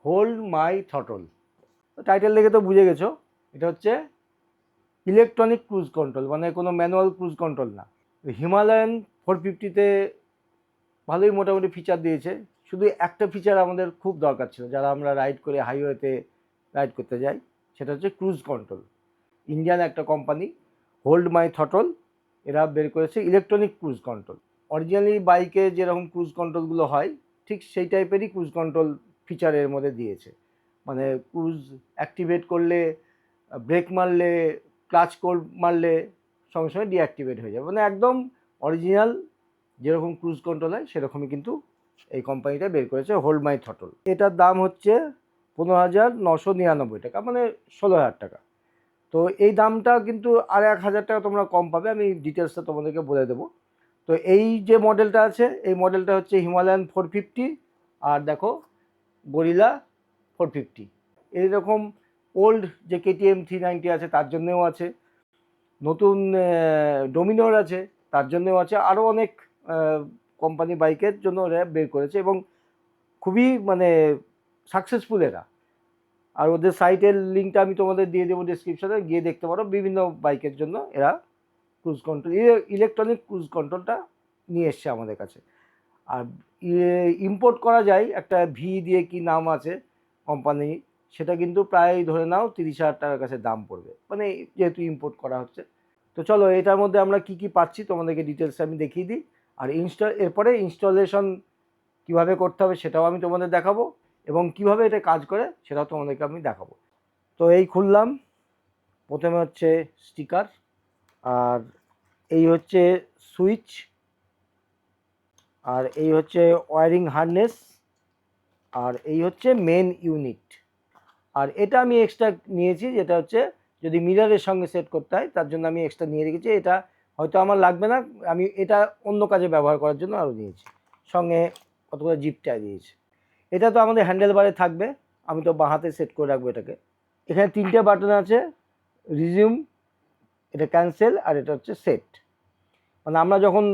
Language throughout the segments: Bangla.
Hold my থটল। টাইটেল দেখে তো বুঝে গেছো, এটা হচ্ছে ইলেকট্রনিক ক্রুজ কন্ট্রোল, মানে কোনো ম্যানুয়াল ক্রুজ কন্ট্রোল না। হিমালয়ান 450-তে ভালোই মোটামুটি ফিচার দিয়েছে। শুধু একটা ফিচার আমাদের খুব দরকার ছিল যারা আমরা রাইড করে হাইওয়েতে রাইড করতে যাই, সেটা হচ্ছে ক্রুজ কন্ট্রোল। ইন্ডিয়ান একটা কোম্পানি হোল্ড মাই থটল, এরা বের করেছে ইলেকট্রনিক ক্রুজ কন্ট্রোল। অরিজিনালি বাইকে যেরকম ক্রুজ কন্ট্রোলগুলো হয় ঠিক সেই টাইপেরই ক্রুজ কন্ট্রোল ফিচারের মধ্যে দিয়েছে। মানে ক্রুজ অ্যাক্টিভেট করলে, ব্রেক মারলে, ক্লাচ মারলে সঙ্গে সঙ্গে ডিঅ্যাক্টিভেট হয়ে যাবে, মানে একদম অরিজিনাল যেরকম ক্রুজ কন্ট্রোল হয় সেরকমই কিন্তু এই কোম্পানিটা বের করেছে হোল্ড মাই থটল। এটার দাম হচ্ছে 15,999 টাকা, মানে 16,000 টাকা। তো এই দামটা কিন্তু আর 1,000 টাকা তোমরা কম পাবে, আমি ডিটেলসটা তোমাদেরকে বলে দেবো। তো এই যে মডেলটা আছে এই মডেলটা হচ্ছে হিমালয়ান 450, আর দেখো গরিলা 450। এইরকম ওল্ড যে KTM 390 আছে তার জন্যেও আছে, নতুন ডোমিনোর আছে তার জন্যেও আছে, আরও অনেক কোম্পানি বাইকের জন্য ওরা বের করেছে এবং খুবই মানে সাকসেসফুল এরা। আর ওদের সাইটের লিঙ্কটা আমি তোমাদের দিয়ে দেবো ডিসক্রিপশনে, গিয়ে দেখতে পারো। বিভিন্ন বাইকের জন্য এরা ক্রুজ কন্ট্রোল, ইলেকট্রনিক ক্রুজ কন্ট্রোলটা নিয়ে এসছে আমাদের কাছে। আর ইম্পোর্ট করা যায় একটা ভি দিয়ে, কি নাম আছে কোম্পানি, সেটা কিন্তু প্রায় ধরে নাও 30,000 টাকার কাছে দাম পড়বে, মানে যেহেতু ইম্পোর্ট করা হচ্ছে। তো চলো এটার মধ্যে আমরা কি কি পাচ্ছি তোমাদেরকে ডিটেলস আমি দেখিয়ে দিই। আর এরপরে ইনস্টলেশন কিভাবে করতে হবে সেটাও আমি তোমাদের দেখাবো, এবং কিভাবে এটা কাজ করে সেটাও তোমাদেরকে আমি দেখাবো। তো এই খুললাম, প্রথমে হচ্ছে স্টিকার, আর এই হচ্ছে সুইচ, আর এই হচ্ছে ওয়্যারিং হারনেস, আর এই হচ্ছে মেন ইউনিট। আর এটা আমি এক্সট্রা নিয়েছি, যেটা হচ্ছে যদি মিররের সঙ্গে সেট করতে হয় তার জন্য আমি এক্সট্রা নিয়ে রেখেছি। এটা হয়তো আমার লাগবে না, আমি এটা অন্য কাজে ব্যবহার করার জন্য আরও নিয়েছি। সঙ্গে কতগুলো জিপটা দিয়েছি। এটা তো আমাদের হ্যান্ডেল বারে থাকবে, আমি তো বাঁ হাতে সেট করে রাখবো এটাকে। এখানে 3টে বাটন আছে, রিজিউম, এটা ক্যান্সেল, আর এটা হচ্ছে সেট। মানে আমরা যখন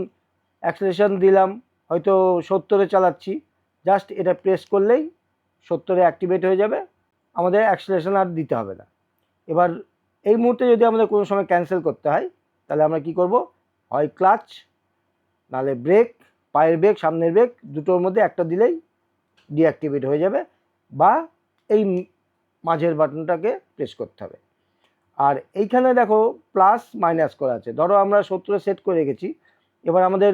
অ্যাক্সেলারেশন দিলাম, হয়তো 70-এ চালাচ্ছি, জাস্ট এটা প্রেস করলেই 70-এ অ্যাক্টিভেট হয়ে যাবে, আমাদের অ্যাক্সেলারেশন আর দিতে হবে না। এবার এই মুহূর্তে যদি আমাদের কোনো সময় ক্যান্সেল করতে হয় তাহলে আমরা কি করব, হয় ক্লাচ, নাহলে ব্রেক, পায়ের ব্রেক, সামনের ব্রেক, দুটোর মধ্যে একটা দিলেই ডিঅ্যাক্টিভেট হয়ে যাবে, বা এই মাঝের বাটনটাকে প্রেস করতে হবে। আর এইখানে দেখো প্লাস মাইনাস করা আছে। ধরো আমরা 70-এ সেট করে রেখেছি, এবার আমাদের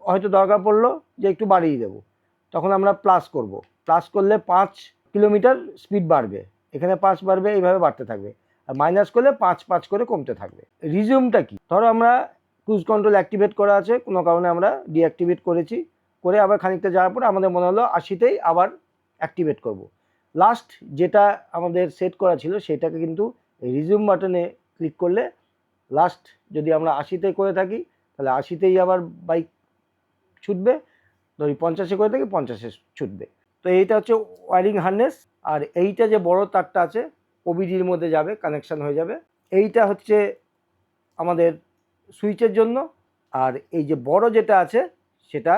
হয়তো দরকার পড়লো যে একটু বাড়িয়ে দেবো, তখন আমরা প্লাস করব। প্লাস করলে 5 কিলোমিটার স্পিড বাড়বে, এখানে 5 বাড়বে, এইভাবে বাড়তে থাকবে। আর মাইনাস করলে 5 করে কমতে থাকবে। রিজিউমটা কি, ধরো আমরা ক্রুজ কন্ট্রোল অ্যাক্টিভেট করা আছে, কোনো কারণে আমরা ডিঅ্যাক্টিভেট করেছি, করে আবার খানিকটা যাওয়ার পরে আমাদের মনে হলো 80-তেই আবার অ্যাক্টিভেট করব। লাস্ট যেটা আমাদের সেট করা ছিল সেটাকে কিন্তু রিজিউম বাটনে ক্লিক করলে লাস্ট যদি আমরা 80-তে করে থাকি তাহলে 80-তেই আবার বাইক ছুটবে, ধরি 50-এ করে থাকি 50-এ ছুটবে। তো এইটা হচ্ছে ওয়্যারিং হারনেস। আর এইটা যে বড় তারটা আছে ওবিডির মধ্যে যাবে, কানেকশান হয়ে যাবে, এইটা হচ্ছে আমাদের সুইচের জন্য। আর এই যে বড় যেটা আছে সেটা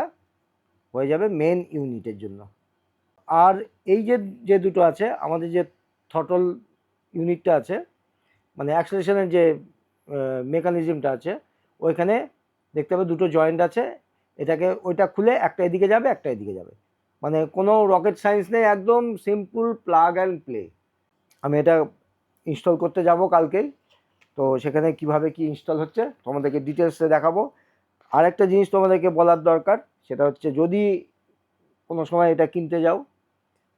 হয়ে যাবে মেন ইউনিটের জন্য। আর এই যে দুটো আছে, আমাদের যে থটল ইউনিটটা আছে, মানে অ্যাক্সেলারেশনের যে মেকানিজমটা আছে, ওইখানে দেখতে পাবে দুটো জয়েন্ট আছে, এটাকে ওইটা খুলে একটা এদিকে যাবে একটা এদিকে যাবে, মানে কোনো রকেট সায়েন্স নেই, একদম সিম্পল প্লাগ অ্যান্ড প্লে। আমি এটা ইনস্টল করতে যাব কালকেই, তো সেখানে কিভাবে কি ইনস্টল হচ্ছে তোমাদেরকে ডিটেলসে দেখাবো। আর একটা জিনিস তোমাদেরকে বলার দরকার, সেটা হচ্ছে যদি কোনো সময় এটা কিনতে যাও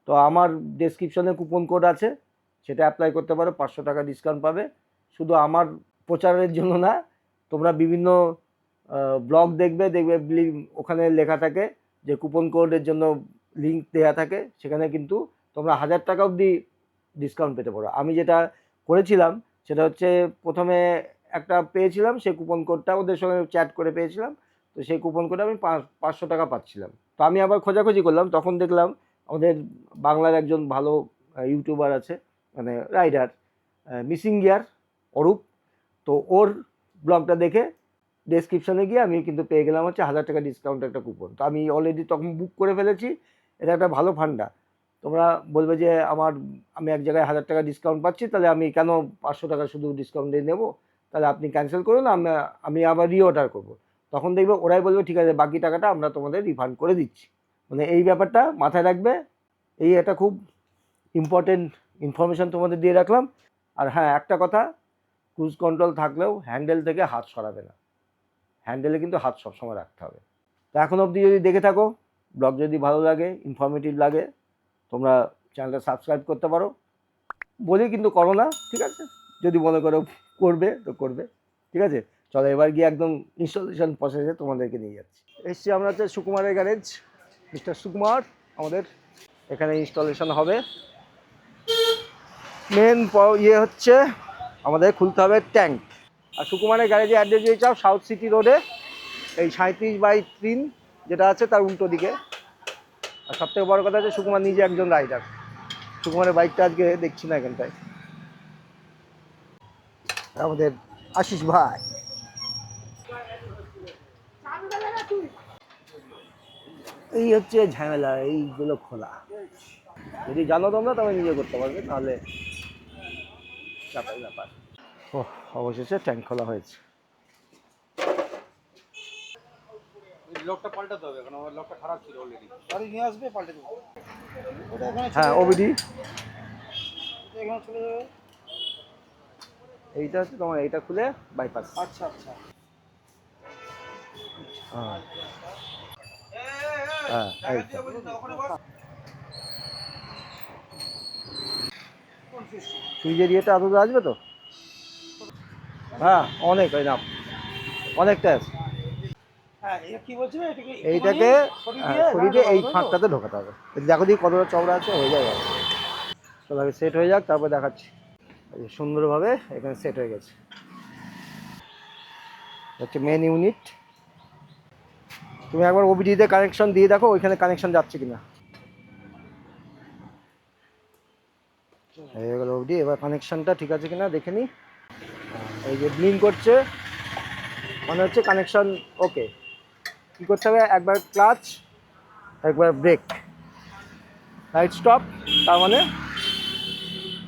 তো আমার ডেসক্রিপশনে কুপন কোড আছে, সেটা অ্যাপ্লাই করতে পারো, 500 টাকা ডিসকাউন্ট পাবে। শুধু আমার প্রচারের জন্য না, তোমরা বিভিন্ন ব্লগ দেখবে ওখানে লেখা থাকে যে কুপন কোডের জন্য লিঙ্ক দেওয়া থাকে, সেখানে কিন্তু তোমরা 1000 টাকা অবধি ডিসকাউন্ট পেতে পারো। আমি যেটা করেছিলাম সেটা হচ্ছে প্রথমে একটা পেয়েছিলাম, সেই কুপন কোডটা ওদের সঙ্গে চ্যাট করে পেয়েছিলাম, তো সেই কুপন কোডে আমি 500 টাকা পাচ্ছিলাম। তো আমি আবার খোঁজাখুঁজি করলাম, তখন দেখলাম আমাদের বাংলার একজন ভালো ইউটিউবার আছে, মানে রাইডার, মিসিং গিয়ার অরূপ, তো ওর ব্লগটা দেখে ডেসক্রিপশনে গিয়ে আমি কিন্তু পেয়ে গেলাম হচ্ছে 1000 টাকা ডিসকাউন্ট একটা কুপন। তো আমি অলরেডি তখন বুক করে ফেলেছি, এটা একটা ভালো ফান্ডা। তোমরা বলবে যে আমি এক জায়গায় 1000 টাকা ডিসকাউন্ট পাচ্ছি, তাহলে আমি কেন 500 টাকা শুধু ডিসকাউন্ট দিয়ে নেবো, তাহলে আপনি ক্যান্সেল করুন, আমি আবার রিঅর্ডার করব। তখন দেখবে ওরাই বলবে ঠিক আছে বাকি টাকাটা আমরা তোমাদের রিফান্ড করে দিচ্ছি। মানে এই ব্যাপারটা মাথায় রাখবে। এই একটা খুব ইম্পর্টেন্ট ইনফরমেশান তোমাদের দিয়ে রাখলাম। আর হ্যাঁ, একটা কথা, ক্রুজ কন্ট্রোল থাকলেও হ্যান্ডেল থেকে হাত সরাবে না, হ্যান্ডেলে কিন্তু হাত সবসময় রাখতে হবে। তো এখন অবধি যদি দেখে থাকো, ব্লগ যদি ভালো লাগে, ইনফরমেটিভ লাগে, তোমরা চ্যানেলটা সাবস্ক্রাইব করতে পারো। বলি কিন্তু করো না, ঠিক আছে? যদি মনে করো করবে তো করবে, ঠিক আছে? চলো এবার গিয়ে একদম ইনস্টলেশন প্রসেসে তোমাদেরকে নিয়ে যাচ্ছি। এসছি আমরা হচ্ছে সুকুমারের গ্যারেজ, মিস্টার সুকুমার। আমাদের এখানে ইনস্টলেশন হবে। মেন ইয়ে হচ্ছে আমাদের খুলতে হবে ট্যাঙ্ক। আর সুকুমারের গ্যারেজে অ্যাড্রেস দিয়ে চাও সাউথ সিটি রোডে, এই 37/3 যেটা আছে তার উল্টো দিকে। আর সবথেকে বড় কথা হচ্ছে সুকুমার নিজে একজন রাইডার। সুকুমারের বাইকটা আজকে দেখছি না এখানটায়। আমাদের আশিস ভাই, এই হচ্ছে ঝামেলা, এইগুলো খোলা। যদি জানো তোমরা তবে নিজে করতে পারবে, নাহলে চাপাই ব্যাপার। ও, অবশেষে ট্যাঙ্ক খোলা হয়েছে। লকটা পাল্টাতে হবে, কারণ আমার লকটা খারাপ ছিল অলরেডি। গাড়ি নিয়ে আসবে, পাল্টে দেবো। ওটা এখানে হ্যাঁ, ওবিডি এখানে চলে যাবে। এইটা হচ্ছে তোমার, এইটা খুলে বাইপাস। আচ্ছা আচ্ছা। হ্যাঁ হ্যাঁ, এইটা। সুইচের ইয়েটা আদৌ আসবে তো? হ্যাঁ, অনেক ওই নাম অনেকটা আছে। হ্যাঁ, এটা কি বলছিল, এইটাকে সরিয়ে দিয়ে এই ফাঁকটাতে ঢোকাতে হবে। দেখো দিই কতটা চওড়া আছে, হয়ে যায়। চলো আগে সেট হয়ে যাক, তারপর দেখাচ্ছি। সুন্দরভাবে এখানে সেট হয়ে গেছে। হচ্ছে মেন ইউনিট। তুমি একবার ওবিডিতে কানেকশন দিয়ে দেখো ওইখানে কানেকশন যাচ্ছে কিনা। হয়ে গেল ওবিডি। এবার কানেকশনটা ঠিক আছে কিনা দেখে নিই। এই যে ব্লিঙ্ক করছে, মানে হচ্ছে কানেকশন ওকে। কী করতে হবে, একবার ক্লাচ, একবার ব্রেক, রাইট স্টপ, তার মানে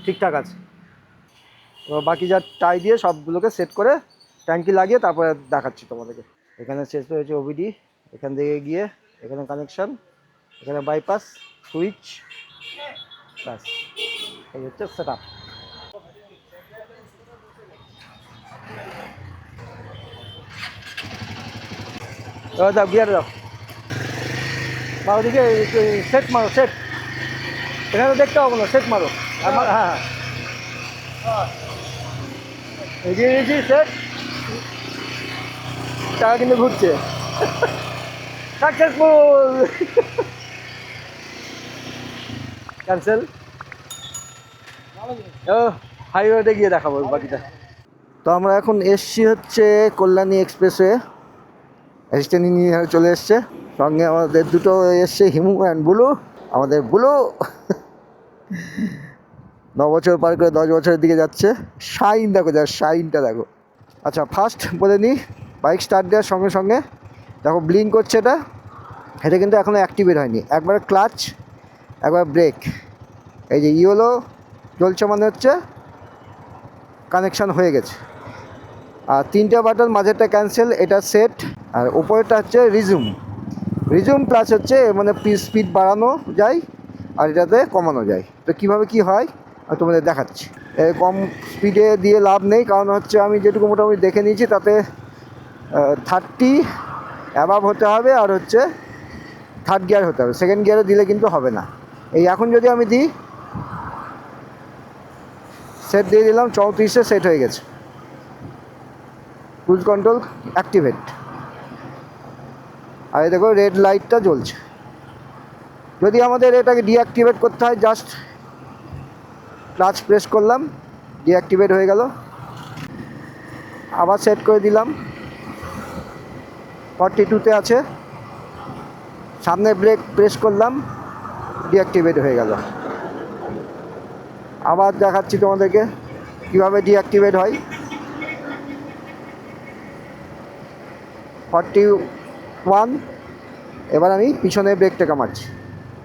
ঠিকঠাক আছে। এবার বাকি যা টাই দিয়ে সবগুলোকে সেট করে ট্যাঙ্কি লাগিয়ে তারপরে দেখাচ্ছি তোমাদেরকে। এখানে শেষ হয়েছে ওবিডি, এখান থেকে গিয়ে এখানে কানেকশন, এখানে বাইপাস, সুইচ, ব্যাস এই হচ্ছে সেট আপ। এবার দাও গিয়ার দাও, বা ওদিকে সেট মারো, সেট। এখানে দেখতে পাবো না, সেট মারো। আমার হ্যাঁ হ্যাঁ, এগিয়ে দিয়েছি সেট। টাকা কিন্তু ঘুরছে। সাকসেসফুল। ক্যান্সেল। ও, হাইওয়েতে গিয়ে দেখাবো বাকিটা। তো আমরা এখন এসছি হচ্ছে কল্যাণী এক্সপ্রেসওয়ে। অ্যাসিস্ট্যান্ট ইঞ্জিনিয়ার চলে এসছে, সঙ্গে আমাদের দুটো এসছে, হিমু অ্যান্ড বুলু। আমাদের বুলু 9 বছর পার করে 10 বছরের দিকে যাচ্ছে। শাইন দেখো, যার শাইনটা দেখো। আচ্ছা, ফার্স্ট বলে নিই, বাইক স্টার্ট দেওয়ার সঙ্গে সঙ্গে দেখো ব্লিঙ্ক করছে। এটা কিন্তু এখনও অ্যাক্টিভেট হয়নি। একবার ক্লাচ, একবার ব্রেক, এই যে ইয়েলো জ্বলছে, মানে হচ্ছে কানেকশান হয়ে গেছে। আর 3টে বাটন, মাঝেরটা ক্যান্সেল, এটা সেট, আর উপরেরটা হচ্ছে রিজুম। রিজুম প্লাস হচ্ছে মানে স্পিড বাড়ানো যায় আর এটাতে কমানো যায়। তো কীভাবে কি হয় আমি তোমাদের দেখাচ্ছি। কম স্পিডে দিয়ে লাভ নেই, কারণ হচ্ছে আমি যেটুকু মোটামুটি দেখে নিয়েছি তাতে 30 অ্যাবাভ হতে হবে, আর হচ্ছে থার্ড গিয়ার হতে হবে। সেকেন্ড গিয়ারে দিলে কিন্তু হবে না। এই এখন যদি আমি দিই, সেট দিয়ে দিলাম, 34-এ সেট হয়ে গেছে। Cruise control activate. আর এই দেখো রেড লাইটটা জ্বলছে। যদি আমাদের এটাকে ডিঅ্যাক্টিভেট করতে হয়, জাস্ট ক্লাচ প্রেস করলাম, ডিঅ্যাক্টিভেট হয়ে গেল। আবার সেট করে দিলাম, 42-তে আছে। সামনে ব্রেক প্রেস করলাম, ডিঅ্যাক্টিভেট হয়ে গেল। আবার দেখাচ্ছি তোমাদেরকে কীভাবে ডিঅ্যাক্টিভেট হয়। 41। এবার আমি পিছনে ব্রেকটা কামাচ্ছি,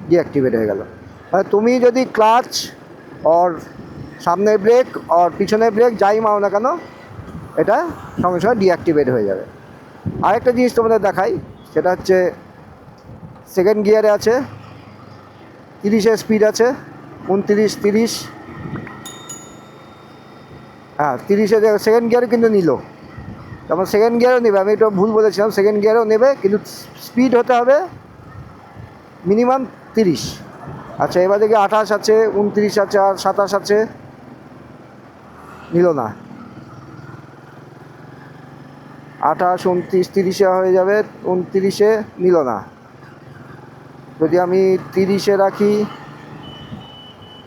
ডিঅ্যাক্টিভেট হয়ে গেল। তুমি যদি ক্লাচ আর সামনের ব্রেক আর পিছনের ব্রেক যাই মারো না কেন, এটা সঙ্গে সঙ্গে ডিঅ্যাক্টিভেট হয়ে যাবে। আরেকটা জিনিস তোমাদের দেখাই, সেটা হচ্ছে সেকেন্ড গিয়ারে আছে, 30-এর স্পিড আছে, 29, 30, হ্যাঁ 30-এ সেকেন্ড গিয়ারে কিন্তু নিল, তখন সেকেন্ড গিয়ারও নেবে, আমি একটু ভুল বলেছিলাম, সেকেন্ড গিয়ারও নেবে, কিন্তু স্পিড হতে হবে মিনিমাম 30। আচ্ছা, এবার দেখি 28 আছে, 29 আছে, আর 27 আছে, নিল না। 28, 29, 30-এ হয়ে যাবে, 29-এ নিল না। যদি আমি 30-এ রাখি,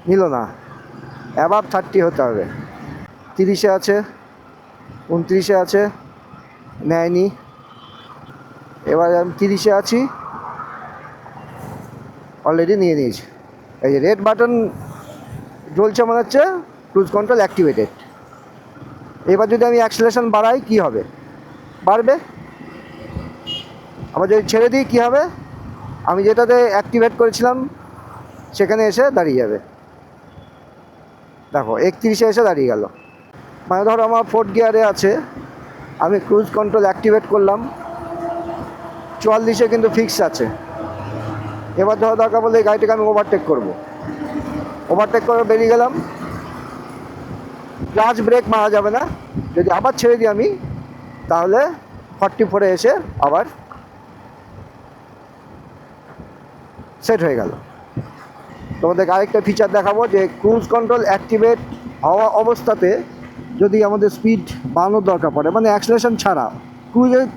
নিল না, অ্যাবাভ 30 হতে হবে। 30-এ আছে, 29-এ আছে, নেয়নি। এবার আমি 30-এ আছি, অলরেডি নিয়ে নিয়েছি। এই যে রেড বাটন জ্বলছে, মনে হচ্ছে ক্রুজ কন্ট্রোল অ্যাক্টিভেটেড। এবার যদি আমি অ্যাক্সিলারেশন বাড়াই, কি হবে? বাড়বে। আবার যদি ছেড়ে দিই, কী হবে? আমি যেটাতে অ্যাক্টিভেট করেছিলাম সেখানে এসে দাঁড়িয়ে যাবে। দেখো 31-এ এসে দাঁড়িয়ে গেল। মানে ধরো আমার 4th গিয়ারে আছে, আমি ক্রুজ কন্ট্রোল অ্যাক্টিভেট করলাম, 44-এ কিন্তু ফিক্স আছে। এবার ধরো দরকার বলে এই গাড়িটাকে আমি ওভারটেক করবো, ওভারটেক করে বেরিয়ে গেলাম, ক্লাচ ব্রেক মারা যাবে না। যদি আবার ছেড়ে দিই আমি, তাহলে 44-এ এসে আবার সেট হয়ে গেল। তোমাদেরকে আরেকটা ফিচার দেখাবো, যে ক্রুজ কন্ট্রোল অ্যাক্টিভেট হওয়া অবস্থাতে যদি আমাদের স্পিড বাড়ানোর দরকার পড়ে, মানে অ্যাক্সিলারেশন ছাড়া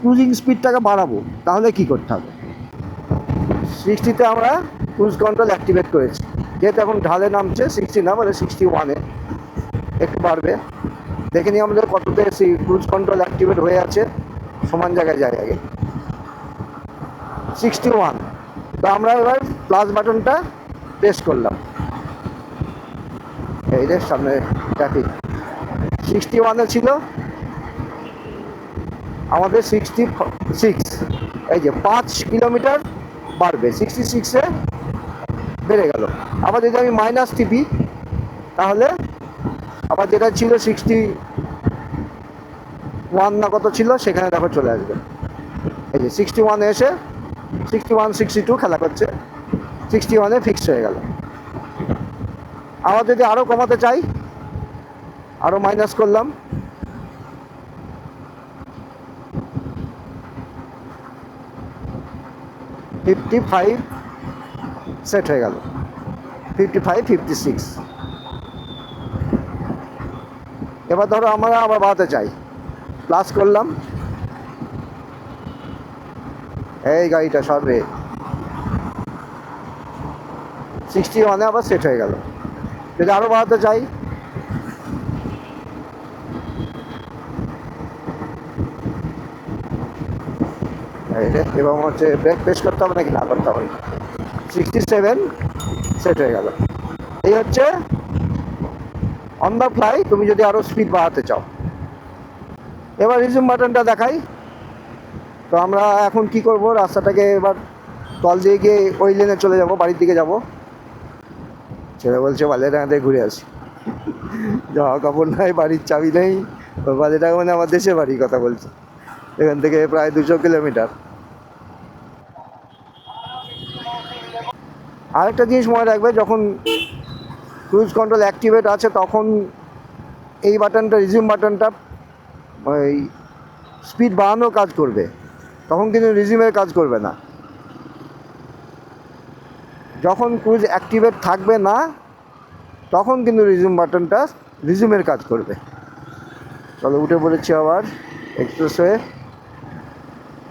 ক্রুজিং স্পিডটাকে বাড়াবো, তাহলে কি করতে হবে? 60-তে আমরা ক্রুজ কন্ট্রোল অ্যাক্টিভেট করেছি, যেহেতু এখন ঢালে নামছে, 60 না মানে 61-এ একটু বাড়বে। দেখে নিই আমাদের কততে ক্রুজ কন্ট্রোল অ্যাক্টিভেট হয়ে আছে, সমান জায়গায় যায় আগে 61। তো আমরা এবার প্লাস বাটনটা প্রেস করলাম, এই যে সামনে ট্রাফিক 61-এ ছিল, আমাদের 66, এই যে 5 কিলোমিটার বাড়বে, 66-এ বেড়ে গেল। আবার যদি আমি মাইনাস টিপি, তাহলে আবার যেটা ছিল 61 না কত ছিল, সেখানে দেখো চলে আসবে। এই যে 61-এ এসে 61, 62 খেলা করছে, 61-এ ফিক্স হয়ে গেল। আবার যদি আরও কমাতে চাই, আরও মাইনাস করলাম, 55 সেট হয়ে গেল, 55, 56। এবার ধরো আমরা আবার বাড়াতে চাই, প্লাস করলাম, এই গাড়িটা সরবে, 61-এ আবার সেট হয়ে গেল। যদি আরও বাড়াতে চাই, এবং হচ্ছে ব্রেক প্রেস করতে হবে নাকি না করতে হবে, 67 সেট হয়ে গেল। এই হচ্ছে অন দ্য ফ্লাই তুমি যদি আরও স্পিড বাড়াতে চাও। এবার রিজিউম বাটনটা দেখাই। তো আমরা এখন কি করব, রাস্তাটাকে এবার তল দিয়ে গিয়ে ওই লেনে চলে যাব, বাড়ির দিকে যাব। ছেলে বলছে বালিয়াডাঙ্গাতে ঘুরে আসি, জামা কাপড় নাই, বাড়ির চাবি নেই। বালিয়াডাঙ্গা মানে আমার দেশের বাড়ির কথা বলছে, এখান থেকে প্রায় 200 কিলোমিটার। আরেকটা জিনিস মনে রাখবে, যখন ক্রুজ কন্ট্রোল অ্যাক্টিভেট আছে, তখন এই বাটনটা, রিজিউম বাটনটা, ওই স্পিড বাড়ানোর কাজ করবে, তখন কিন্তু রিজিউমের কাজ করবে না। যখন ক্রুজ অ্যাক্টিভেট থাকবে না, তখন কিন্তু রিজিউম বাটনটা রিজিউমের কাজ করবে। চলো উঠে পড়েছি আবার এক্সপ্রেসওয়ে,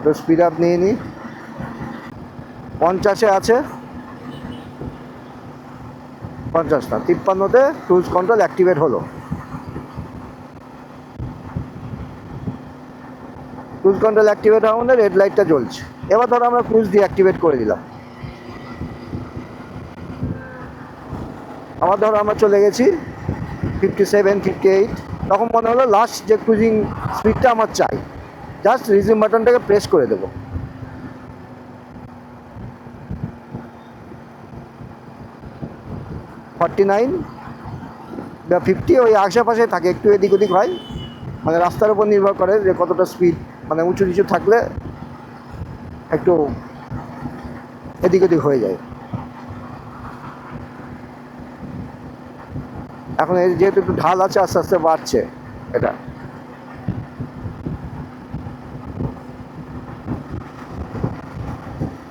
তো স্পিড আপ নিয়ে নিই, 50-এ আছে, 50 না 53-তে ক্রুজ কন্ট্রোল অ্যাক্টিভেট হলো। ক্রুজ কন্ট্রোল অ্যাক্টিভেট হওয়ার মধ্যে রেড লাইটটা জ্বলছে। এবার ধরো আমরা ক্রুজ ডিঅ্যাক্টিভেট করে দিলাম, আবার ধরো আমরা চলে গেছি 57, 58, তখন মনে হলো লাস্ট যে ক্রুজিং স্পিডটা আমার চাই, জাস্ট রিজিউম বাটনটাকে প্রেস করে দেবো। 49 বা 50 ওই আশেপাশে থাকে, একটু এদিক ওদিক হয়, মানে রাস্তার উপর নির্ভর করে যে কতটা স্পিড, মানে উঁচু নিচু থাকলে একটু এদিক ওদিক হয়ে যায়। এখন এই যেহেতু একটু ঢাল আছে আস্তে আস্তে বাড়ছে এটা।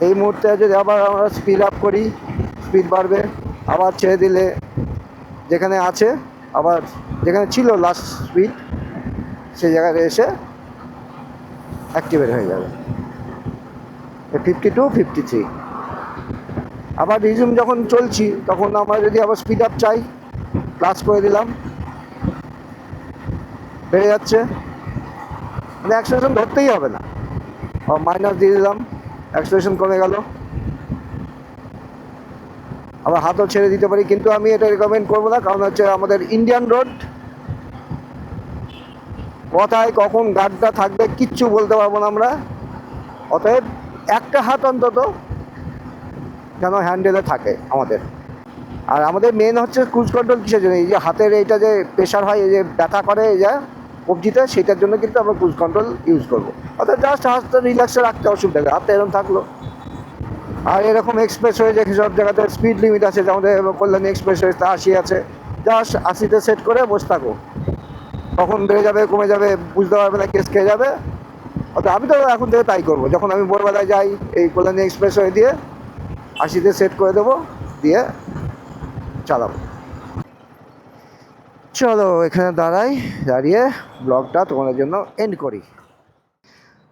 এই মুহূর্তে যদি আবার আমরা স্পিড আপ করি, স্পিড বাড়বে, আবার ছেড়ে দিলে যেখানে আছে আবার যেখানে ছিল লাস্ট স্পিড সেই জায়গায় এসে অ্যাক্টিভেট হয়ে যাবে 52, 53। আবার রিজুম যখন চলছি তখন আমরা যদি আবার স্পিড আপ চাই, ক্লাস করে দিলাম, বেড়ে যাচ্ছে, মানে অ্যাক্সেলারেশন ধরতেই হবে না, মাইনাস দিয়ে দিলাম, অ্যাক্সেলারেশন কমে গেল। আবার হাতও ছেড়ে দিতে পারি, কিন্তু আমি এটা রেকমেন্ড করবো না, কারণ হচ্ছে আমাদের ইন্ডিয়ান রোড, কোথায় কখন গাড়িটা থাকবে কিচ্ছু বলতে পারবো না আমরা। অতএব একটা হাত অন্তত যেন হ্যান্ডেলে থাকে আমাদের। আর আমাদের মেন হচ্ছে ক্রুজ কন্ট্রোল কিসের জন্য, এই যে হাতের এইটা যে প্রেশার হয়, এই যে ব্যথা করে এই যে কবজিতে, সেটার জন্য কিন্তু আমরা ক্রুজ কন্ট্রোল ইউজ করবো। অর্থাৎ জাস্ট হাতটা রিল্যাক্সে রাখতে অসুবিধা নেই, হাতটা এরকম থাকলো। আর এরকম এক্সপ্রেস হয়ে যায় সব জায়গাতে স্পিড লিমিট আছে, আমাদের কল্যাণী এক্সপ্রেস হয়ে 80 আছে, জাস্ট 80তে সেট করে বসে থাকো, কখন বেড়ে যাবে কমে যাবে বুঝতে পারবে না, কেস খেয়ে যাবে। অর্থাৎ আমি তো এখন থেকে তাই করবো, যখন আমি ভোরবেলায় যাই এই কল্যাণী এক্সপ্রেস হয়ে দিয়ে 80তে সেট করে দেবো, দিয়ে চালাবো। চলো এখানে দাঁড়িয়ে ব্লগটা তোমাদের জন্য এন্ড করি।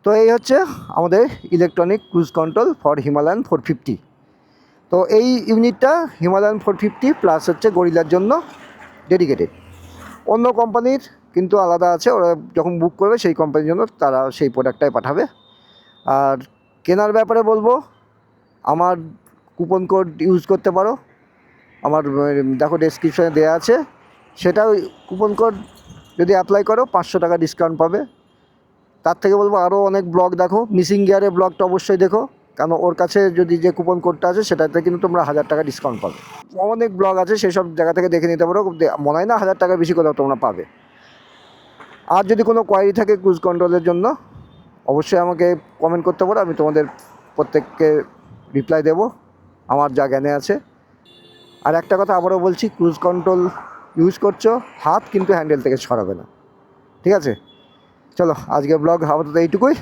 তো এই হচ্ছে আমাদের electronic cruise control for Himalayan 450। তো এই ইউনিটটা হিমালয়ান 450 প্লাস হচ্ছে গরিলার জন্য ডেডিকেটেড। অন্য কোম্পানির কিন্তু আলাদা আছে, ওরা যখন বুক করবে সেই কোম্পানির জন্য তারা সেই প্রোডাক্টটাই পাঠাবে। আর কেনার ব্যাপারে বলবো, আমার কুপন কোড ইউজ করতে পারো, আমার দেখো ডেসক্রিপশানে দেওয়া আছে, সেটা কুপন কোড যদি অ্যাপ্লাই করো 500 টাকা ডিসকাউন্ট পাবে। তার থেকে বলবো আরও অনেক ব্লগ দেখো, মিসিং গিয়ারের ব্লগটা অবশ্যই দেখো, কারণ ওর কাছে যদি যে কুপন কোডটা আছে সেটাতে কিন্তু তোমরা 1000 টাকা ডিসকাউন্ট পাবে। অনেক ব্লগ আছে, সেসব জায়গা থেকে দেখে নিতে পারো, মনে হয় না 1000 টাকার বেশি কোথাও তোমরা পাবে। আর যদি কোনো কোয়ারি থাকে ক্রুজ কন্ট্রোলের জন্য অবশ্যই আমাকে কমেন্ট করতে পারো, আমি তোমাদের প্রত্যেককে রিপ্লাই দেবো আমার যা জ্ঞানে আছে। আর একটা কথা আবারও বলছি, ক্রুজ কন্ট্রোল ইউজ করছো, হাত কিন্তু হ্যান্ডেল থেকে সরাবে না, ঠিক আছে? চলো আজকে ব্লগ আপাতত এইটুকুই,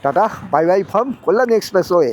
tata bye buy from Kalyani expressway.